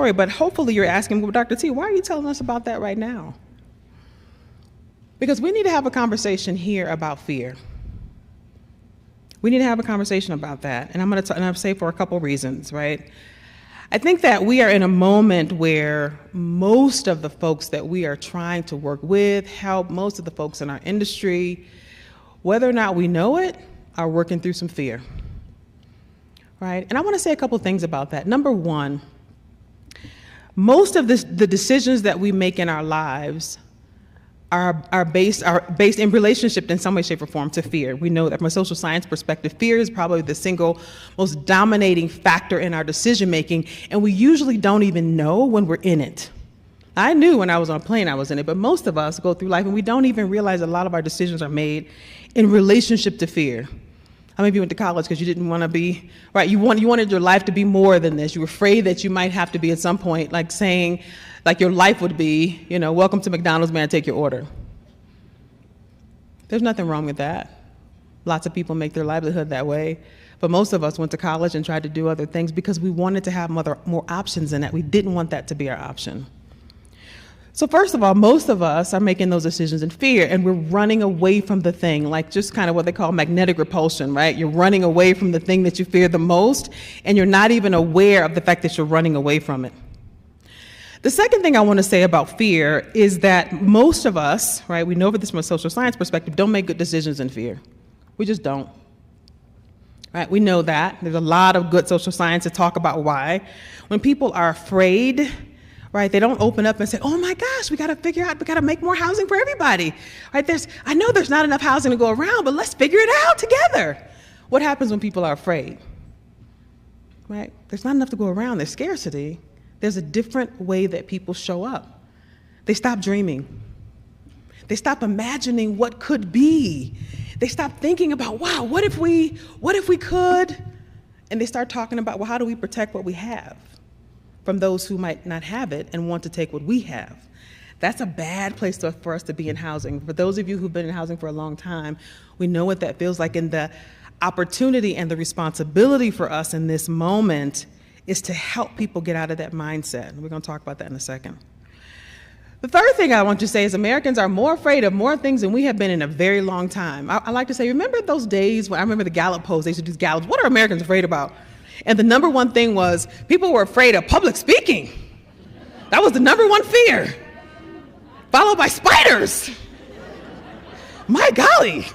story, but hopefully you're asking, well, Dr. T, why are you telling us about that right now? Because we need to have a conversation here about fear. We need to have a conversation about that, and I'm going to say for a couple reasons, right? I think that we are in a moment where most of the folks that we are trying to work with, help, most of the folks in our industry, whether or not we know it, are working through some fear, right? And I want to say a couple things about that. Number one, most of the decisions that we make in our lives are based in relationship in some way, shape, or form to fear. We know that from a social science perspective, fear is probably the single most dominating factor in our decision making, and we usually don't even know when we're in it. I knew when I was on a plane I was in it, but most of us go through life and we don't even realize a lot of our decisions are made in relationship to fear. How many of you went to college because you didn't want to be, right, you wanted your life to be more than this. You were afraid that you might have to be at some point, like saying, like your life would be, welcome to McDonald's, may I take your order? There's nothing wrong with that. Lots of people make their livelihood that way. But most of us went to college and tried to do other things because we wanted to have more options in that. We didn't want that to be our option. So first of all, most of us are making those decisions in fear, and we're running away from the thing, like just kind of what they call magnetic repulsion, right? You're running away from the thing that you fear the most, and you're not even aware of the fact that you're running away from it. The second thing I want to say about fear is that most of us, right, we know this from a social science perspective, don't make good decisions in fear. We just don't. Right? We know that. There's a lot of good social science to talk about why. When people are afraid, right, they don't open up and say, oh my gosh, we got to make more housing for everybody. Right? I know there's not enough housing to go around, but let's figure it out together. What happens when people are afraid? Right? There's not enough to go around. There's scarcity. There's a different way that people show up. They stop dreaming. They stop imagining what could be. They stop thinking about, wow, what if we could? And they start talking about, well, how do we protect what we have from those who might not have it and want to take what we have? That's a bad place for us to be in housing. For those of you who've been in housing for a long time, we know what that feels like, and the opportunity and the responsibility for us in this moment is to help people get out of that mindset. We're going to talk about that in a second. The third thing I want to say is Americans are more afraid of more things than we have been in a very long time. I like to say, remember those days when I remember the Gallup polls, they used to do Gallups. What are Americans afraid about? And the number one thing was people were afraid of public speaking. That was the number one fear, followed by spiders. My golly.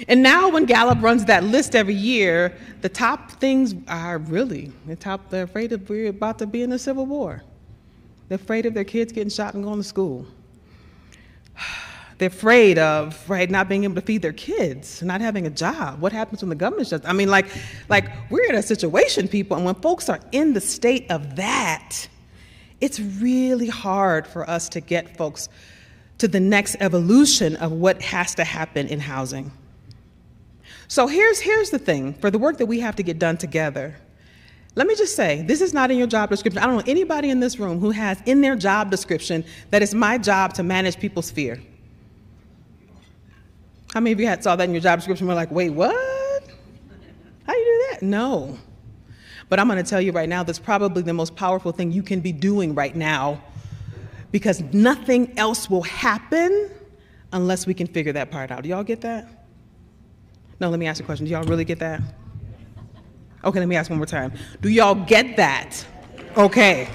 And now when Gallup runs that list every year, the top things are really, they're afraid that we're about to be in a civil war. They're afraid of their kids getting shot and going to school. They're afraid of, right, not being able to feed their kids, not having a job. What happens when the government shuts down? I mean, like we're in a situation, people, and when folks are in the state of that, it's really hard for us to get folks to the next evolution of what has to happen in housing. So here's the thing, for the work that we have to get done together, let me just say, this is not in your job description. I don't know anybody in this room who has in their job description that it's my job to manage people's fear. How many of you saw that in your job description and were like, wait, what? How do you do that? No. But I'm going to tell you right now, that's probably the most powerful thing you can be doing right now, because nothing else will happen unless we can figure that part out. Do y'all get that? No, let me ask you a question. Do y'all really get that? Okay, let me ask one more time. Do y'all get that? Okay.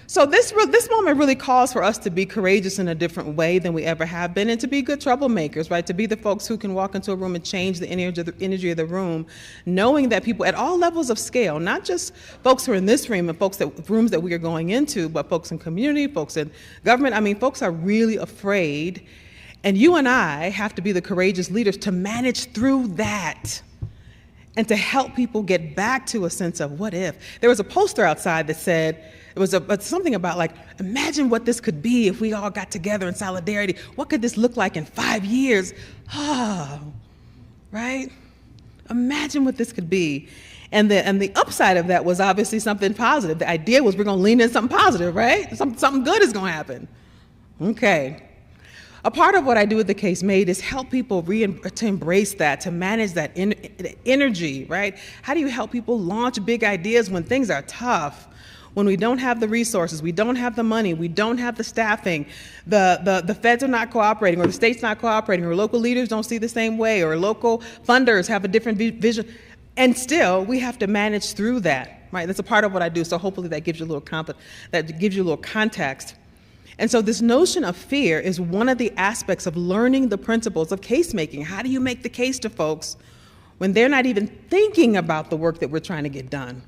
So this moment really calls for us to be courageous in a different way than we ever have been, and to be good troublemakers, right? To be the folks who can walk into a room and change the energy of the room, knowing that people at all levels of scale, not just folks who are in this room and rooms that we are going into, but folks in community, folks in government. I mean, folks are really afraid, and you and I have to be the courageous leaders to manage through that and to help people get back to a sense of what if. There was a poster outside that said, it was something about like, imagine what this could be if we all got together in solidarity. What could this look like in 5 years? Right? Imagine what this could be. And the upside of that was obviously something positive. The idea was we're going to lean in something positive, right? Something good is going to happen. Okay. A part of what I do with the Case Made is help people to embrace that, to manage that energy, right? How do you help people launch big ideas when things are tough? When we don't have the resources, we don't have the money, we don't have the staffing, the feds are not cooperating, or the state's not cooperating, or local leaders don't see the same way, or local funders have a different vision. And still, we have to manage through that, right? That's a part of what I do, so hopefully that gives you a little context. And so this notion of fear is one of the aspects of learning the principles of case making. How do you make the case to folks when they're not even thinking about the work that we're trying to get done?